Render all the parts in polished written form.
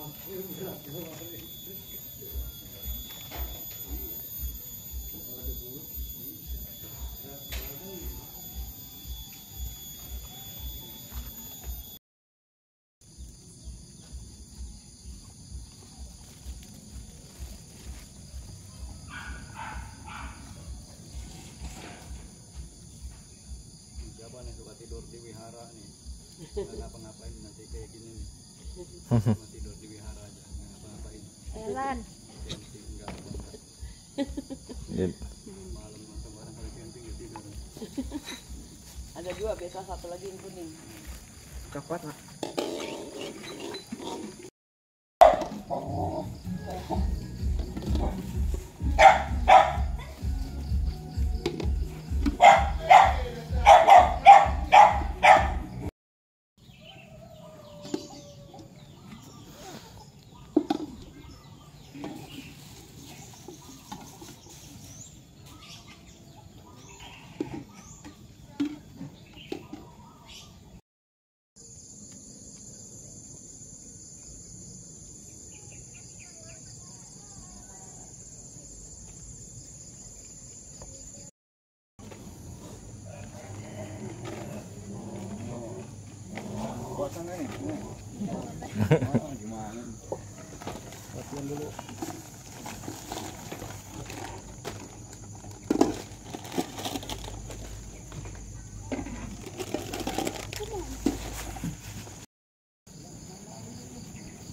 Siapa nih suka tidur di wihara nih? Nggak ngapa-ngapain nanti kayak gini nih. Cuma tidur di wihara aja, nggak ngapa-ngapain. Elan. Camping enggak. Malam kemarin hari camping ya tidur. Ada dua, biasa satu lagi yang kuning. Coklat nggak? Puasanya nih. Gimana? Latihan dulu.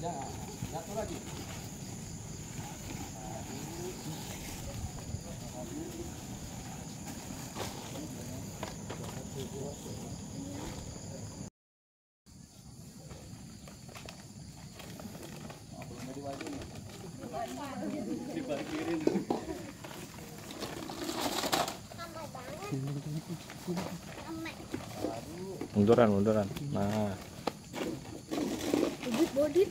Ya, jatuh lagi. Diparkirin. Munduran. Nah. Bodit.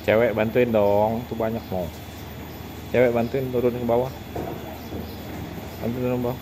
Cewek bantuin dong, tuh banyak mau. Cewek bantuin turun ke bawah. Bantuin turun ke bawah.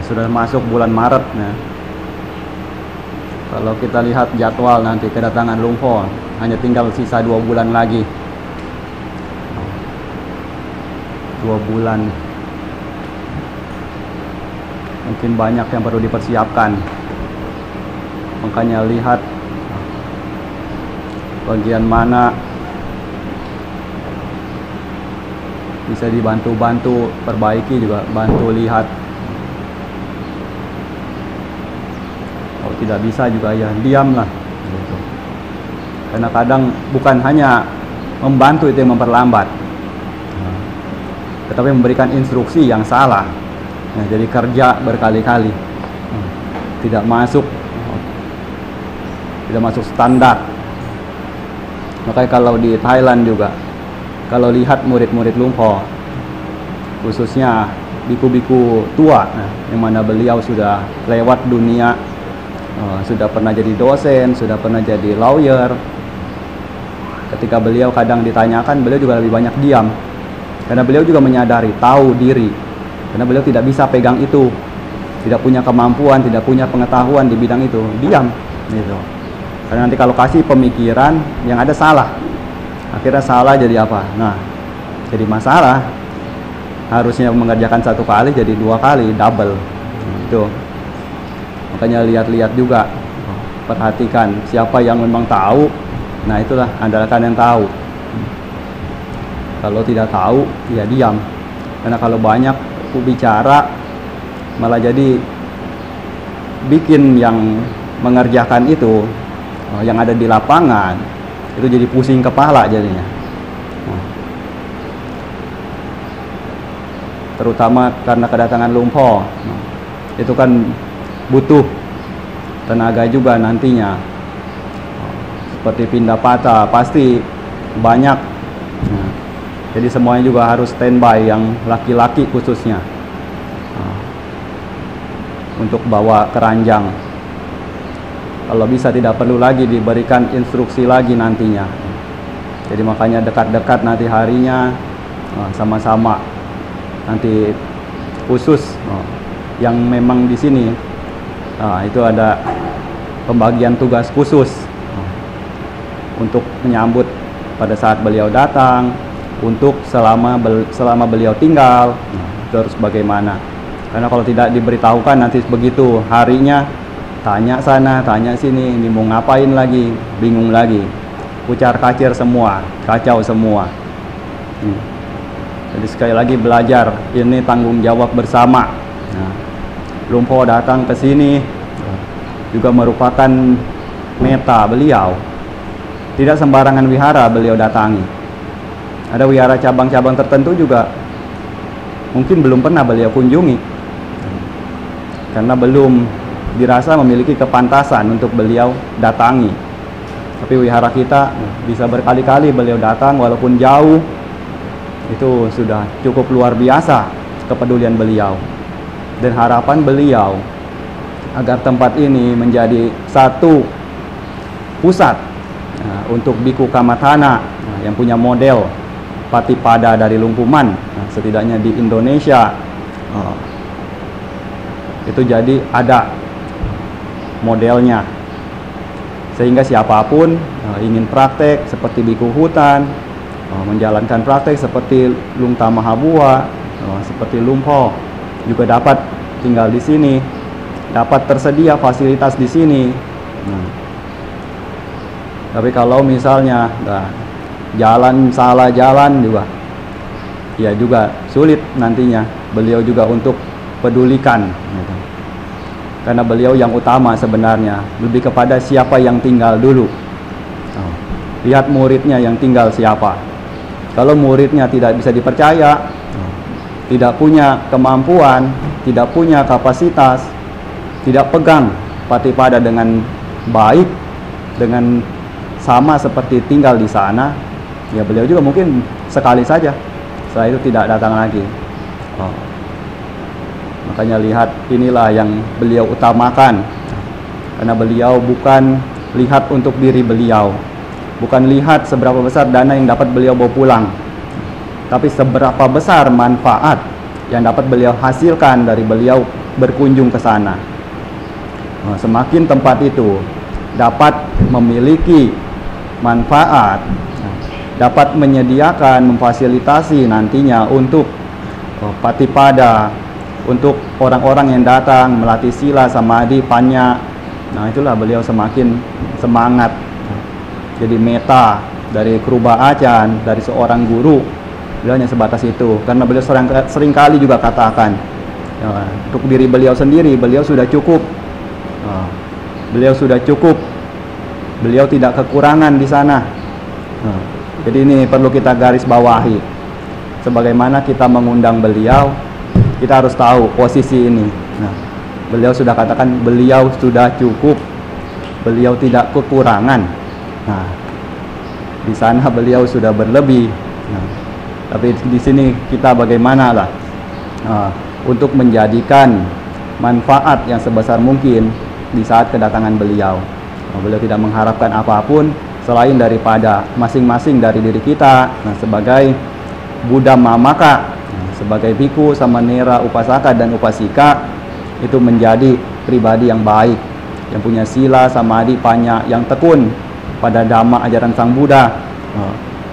Sudah masuk bulan Maret ya. Kalau kita lihat jadwal nanti kedatangan Lumpur, hanya tinggal sisa 2 bulan lagi. 2 bulan. Mungkin banyak yang perlu dipersiapkan. Makanya lihat bagian mana bisa dibantu-bantu, perbaiki juga, bantu lihat. Kalau tidak bisa juga ya diamlah gitu. Karena kadang bukan hanya membantu itu yang memperlambat, tetapi memberikan instruksi yang salah. Nah, jadi kerja berkali-kali tidak masuk standar. Makanya kalau di Thailand juga, kalau lihat murid-murid Lumpur, khususnya biku-biku tua, yang mana beliau sudah lewat dunia, sudah pernah jadi dosen, sudah pernah jadi lawyer. Ketika beliau kadang ditanyakan, beliau juga lebih banyak diam, karena beliau juga menyadari, tahu diri, karena beliau tidak bisa pegang itu, tidak punya kemampuan, tidak punya pengetahuan di bidang itu, diam gitu. Karena nanti kalau kasih pemikiran yang ada salah, akhirnya salah jadi apa? Nah, jadi masalah. Harusnya mengerjakan 1 kali jadi 2 kali, double itu. Makanya lihat-lihat juga, perhatikan siapa yang memang tahu. Nah, itulah andalkan yang tahu. Kalau tidak tahu, ya diam. Karena kalau banyak bicara, malah jadi bikin yang mengerjakan itu, yang ada di lapangan, itu jadi pusing kepala jadinya. Terutama karena kedatangan Lumpur, itu kan butuh tenaga juga nantinya, seperti pindah patah pasti banyak. Jadi semuanya juga harus standby, yang laki-laki khususnya, untuk bawa keranjang. Kalau bisa tidak perlu lagi diberikan instruksi lagi nantinya. Jadi makanya dekat-dekat nanti harinya, sama-sama nanti khusus yang memang di sini. Itu ada pembagian tugas khusus untuk menyambut pada saat beliau datang, untuk selama beliau tinggal. Itu harus bagaimana? Karena kalau tidak diberitahukan, nanti begitu harinya tanya sana, tanya sini, ini mau ngapain lagi, bingung lagi, kucar-kacir semua, kacau semua. Jadi sekali lagi belajar, ini tanggung jawab bersama. Lumpur datang ke sini juga merupakan meta beliau. Tidak sembarangan wihara beliau datangi. Ada wihara cabang-cabang tertentu juga mungkin belum pernah beliau kunjungi, karena belum dirasa memiliki kepantasan untuk beliau datangi. Tapi wihara kita bisa berkali-kali beliau datang, walaupun jauh, Itu sudah cukup luar biasa kepedulian beliau. Dan harapan beliau agar tempat ini menjadi satu pusat untuk biku Kamathana yang punya model Patipada dari Lungkuman, setidaknya di Indonesia itu jadi ada modelnya, sehingga siapapun ingin praktek seperti biku hutan, menjalankan praktek seperti Lungta Mahabua, seperti Lumpo, juga dapat tinggal di sini, dapat tersedia fasilitas di sini. Tapi kalau misalnya jalan salah jalan juga, ya juga sulit nantinya beliau juga untuk pedulikan, gitu. Karena beliau yang utama sebenarnya lebih kepada siapa yang tinggal dulu. Lihat muridnya yang tinggal siapa. Kalau muridnya tidak bisa dipercaya, tidak punya kemampuan, tidak punya kapasitas, tidak pegang Patipada dengan baik, dengan sama seperti tinggal di sana, ya beliau juga mungkin sekali saja, setelah itu tidak datang lagi. Makanya lihat, inilah yang beliau utamakan, karena beliau bukan lihat untuk diri beliau, bukan lihat seberapa besar dana yang dapat beliau bawa pulang, tapi seberapa besar manfaat yang dapat beliau hasilkan dari beliau berkunjung ke sana. Semakin tempat itu dapat memiliki manfaat, dapat menyediakan, memfasilitasi nantinya untuk Patipada, untuk orang-orang yang datang melatih sila, samadhi, panya. Nah, itulah beliau semakin semangat. Jadi meta dari Kruba Acan, dari seorang guru, beliau hanya sebatas itu. Karena beliau sering kali juga katakan, untuk diri beliau sendiri, beliau sudah cukup. Beliau sudah cukup. Beliau tidak kekurangan di sana. Jadi ini perlu kita garis bawahi. Sebagaimana kita mengundang beliau, kita harus tahu posisi ini. Beliau sudah katakan beliau sudah cukup. Beliau tidak kekurangan. Di sana beliau sudah berlebih. Tapi di sini kita bagaimana lah untuk menjadikan manfaat yang sebesar mungkin di saat kedatangan beliau. Beliau tidak mengharapkan apapun selain daripada masing-masing dari diri kita, sebagai Buddha Mamaka, sebagai biku, samanera, upasaka dan upasika, itu menjadi pribadi yang baik, yang punya sila, samadhi, panya, yang tekun pada dhamma ajaran Sang Buddha.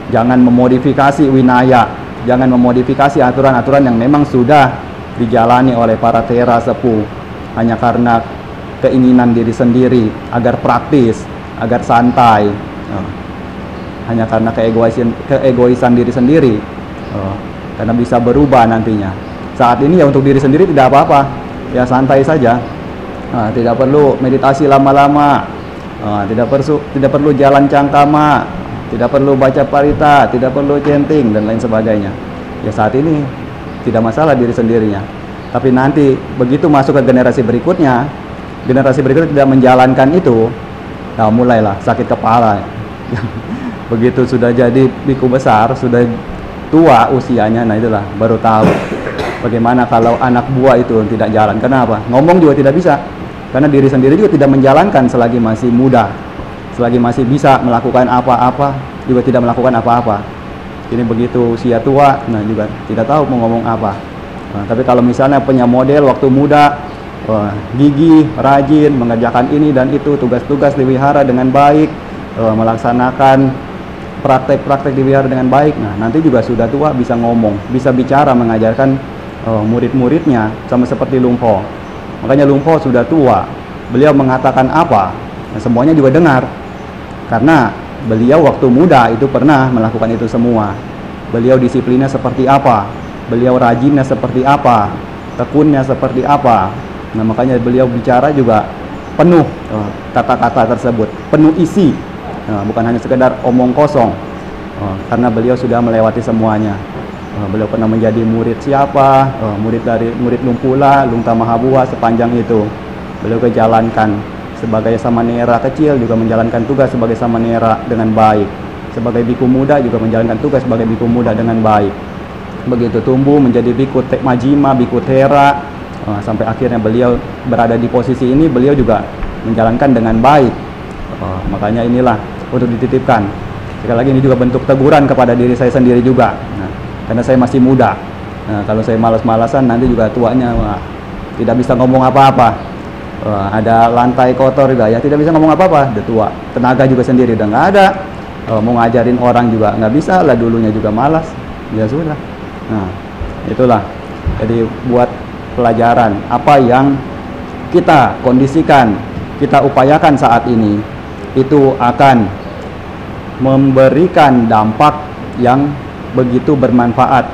Jangan memodifikasi winaya, jangan memodifikasi aturan-aturan yang memang sudah dijalani oleh para tera sepuh hanya karena keinginan diri sendiri, agar praktis, agar santai, hanya karena keegoisan diri sendiri, karena bisa berubah nantinya. Saat ini ya untuk diri sendiri tidak apa-apa, ya santai saja, tidak perlu meditasi lama-lama, tidak perlu jalan cangkama, tidak perlu baca parita, tidak perlu chanting dan lain sebagainya. Ya saat ini tidak masalah diri sendirinya. Tapi nanti begitu masuk ke generasi berikutnya tidak menjalankan itu, nah mulailah sakit kepala. Begitu sudah jadi biku besar, sudah tua usianya, nah itulah baru tahu bagaimana kalau anak buah itu tidak jalan. Kenapa? Ngomong juga tidak bisa, karena diri sendiri juga tidak menjalankan selagi masih muda, selagi masih bisa melakukan apa-apa, juga tidak melakukan apa-apa. Ini begitu usia tua, nah juga tidak tahu mau ngomong apa. Nah, tapi kalau misalnya punya model waktu muda, gigih, rajin, mengerjakan ini dan itu, tugas-tugas di wihara dengan baik, melaksanakan praktek-praktek di wihara dengan baik, nah nanti juga sudah tua bisa ngomong, bisa bicara, mengajarkan murid-muridnya, sama seperti Lumpo. Makanya Lumpo sudah tua, beliau mengatakan apa, nah, semuanya juga dengar, karena beliau waktu muda itu pernah melakukan itu semua. Beliau disiplinnya seperti apa, beliau rajinnya seperti apa, tekunnya seperti apa. Nah makanya beliau bicara juga penuh kata-kata tersebut, penuh isi, bukan hanya sekedar omong kosong, karena beliau sudah melewati semuanya. Beliau pernah menjadi murid siapa, murid Lumpula, Lungta Mahabua, sepanjang itu beliau kejalankan. Sebagai samanera kecil juga menjalankan tugas sebagai samanera dengan baik. Sebagai biku muda juga menjalankan tugas sebagai biku muda dengan baik. begitu tumbuh menjadi biku majima, biku tera, sampai akhirnya beliau berada di posisi ini, beliau juga menjalankan dengan baik. Makanya inilah untuk dititipkan. Sekali lagi ini juga bentuk teguran kepada diri saya sendiri juga. Nah, karena saya masih muda. Nah, kalau saya malas-malasan nanti juga tuanya tidak bisa ngomong apa-apa. Ada lantai kotor juga ya, tidak bisa ngomong apa-apa, udah tua. Tenaga juga sendiri udah nggak ada. Mau ngajarin orang juga nggak bisa lah, dulunya juga malas. Ya sudah. Nah, itulah. Jadi buat pelajaran apa yang kita kondisikan, kita upayakan saat ini, itu akan memberikan dampak yang begitu bermanfaat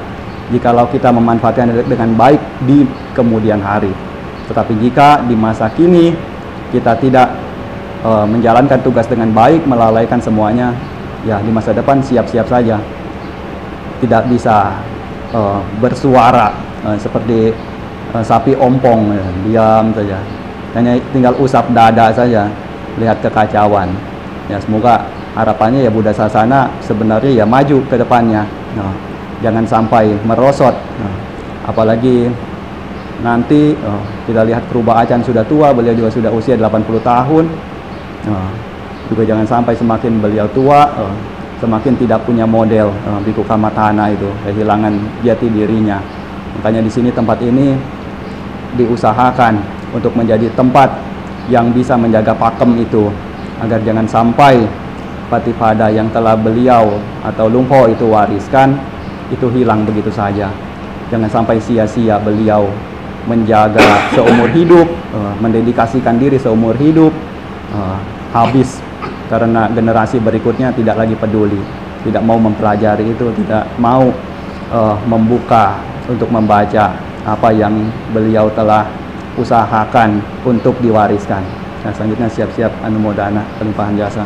jikalau kita memanfaatkan dengan baik di kemudian hari. Tetapi jika di masa kini kita tidak menjalankan tugas dengan baik, melalaikan semuanya, ya di masa depan siap-siap saja tidak bisa bersuara seperti sapi ompong, diam saja, hanya tinggal usap dada saja, lihat kekacauan. Ya semoga harapannya ya Buddha Sasana sebenarnya ya maju ke depannya. Nah, jangan sampai merosot. Nah, apalagi nanti kita lihat Kruba Acan sudah tua, beliau juga sudah usia 80 tahun. Juga jangan sampai semakin beliau tua, semakin tidak punya model Biku Kamatana itu, kehilangan jati dirinya. Makanya di sini tempat ini diusahakan untuk menjadi tempat yang bisa menjaga pakem itu, agar jangan sampai Patipada yang telah beliau atau Lumpho itu wariskan itu hilang begitu saja. Jangan sampai sia-sia beliau menjaga seumur hidup, mendedikasikan diri seumur hidup, habis karena generasi berikutnya tidak lagi peduli, tidak mau mempelajari itu, tidak mau membuka untuk membaca apa yang beliau telah usahakan untuk diwariskan. Nah, selanjutnya siap-siap anumodana pelimpahan jasa.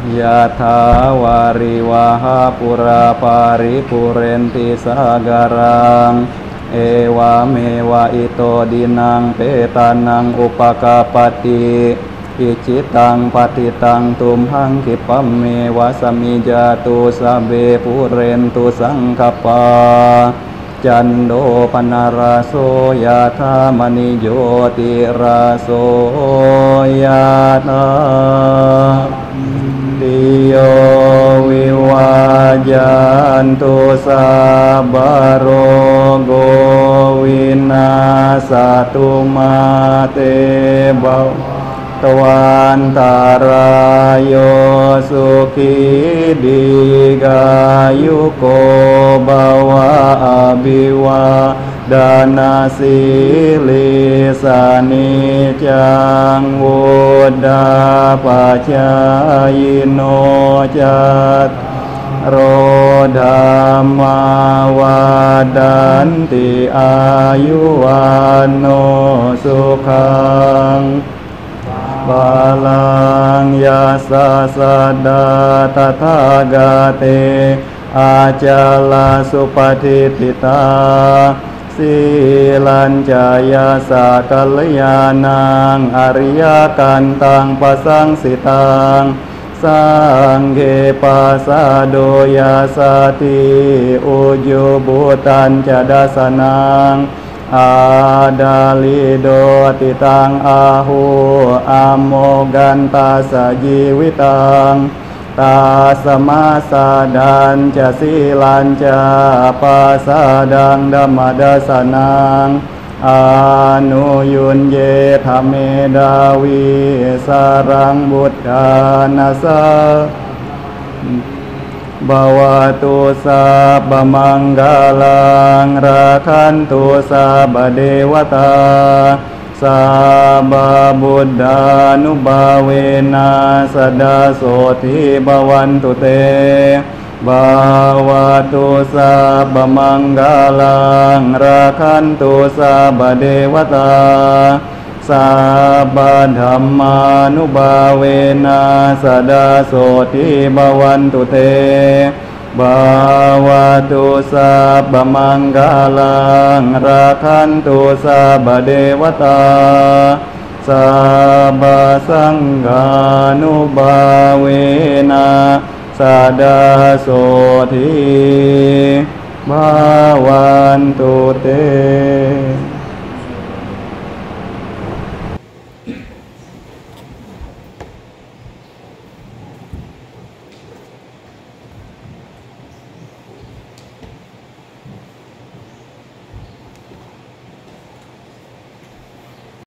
Yatha wariwaha pura paripurenti sagarang ewa mewa ito dinang petanang upakapati icitang patitang tumhang kipame wasamijatu sabe purentu sangkapa jando panaraso yatha manijoti raso yatha Diyo wiwajantu sabaro gowina satu mate bau Tawantara yosuki digayuko bawa abiwa dana silisani cang wuda pacayino cat rodhamma wadanti ayuwano sukhang balang yasa sada tathagate acala supatitita silan jaya sakalyanang arya kantang pasang sitang sangge pasado yasati ujubutan cadasanang adalido titang ahu amoganta sajiwitang tasamasa dan casilanca pasadang damadasanang anuyun ye thamedawi sarang buddhanasa bawatu sabba manggalang rakantu sabba dewata sabba buddha nubawena sadasoti bawantu te bawatu sabba manggalang rakantu sabba dewata sabba dhamma nubawena sadasoti bawantu te bawatu sabba manggalang rakantu sabba dewata sabba sangha nubawena sada soti bhavantu te